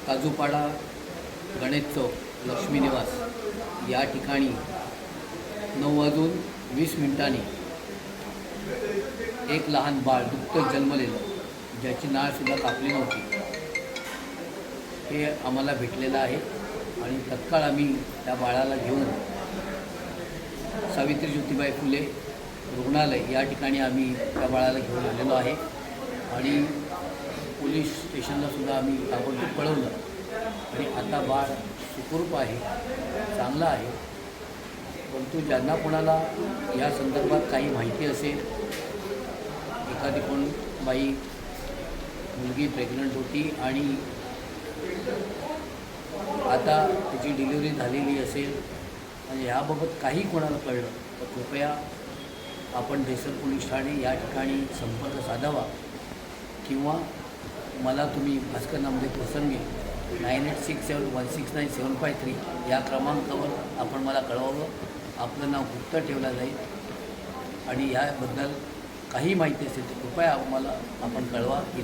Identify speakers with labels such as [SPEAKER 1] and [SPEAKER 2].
[SPEAKER 1] काजूपाडा गणेश चौक लक्ष्मी निवास या ठिकाणी 9:20 एक लहान बाळ नुकतंच जन्मलेलं, ज्याची नाळसुद्धा कापली नव्हती, हे आम्हाला भेटलेलं आहे. आणि तत्काळ आम्ही त्या बाळाला घेऊन सावित्री ज्योतिबाई फुले रुग्णालय या ठिकाणी आम्ही त्या बाळाला घेऊन आलेलो आहे. आणि पोलीस स्टेशनलासुद्धा आम्ही ताबडतोब कळवलं. आणि आता बाळ सुखरूप आहे, चांगलं आहे. परंतु ज्यांना कोणाला या संदर्भात काही माहिती असेल, एखादी कोण बाई मुलगी प्रेग्नंट होती आणि आता त्याची डिलिव्हरी झालेली असेल आणि याबाबत काही कोणाला कळलं तर कृपया आपण देसर पोलीस ठाणे या ठिकाणी संपर्क साधावा, किंवा मला तुम्ही भास्कर नामदेव प्रसंगी 9867169753 या क्रमांकावर आपण मला कळवावं. आपलं नाव गुप्त ठेवलं जाईल आणि याबद्दल काही माहिती असेल तर कृपया आम्हाला आपण कळवा की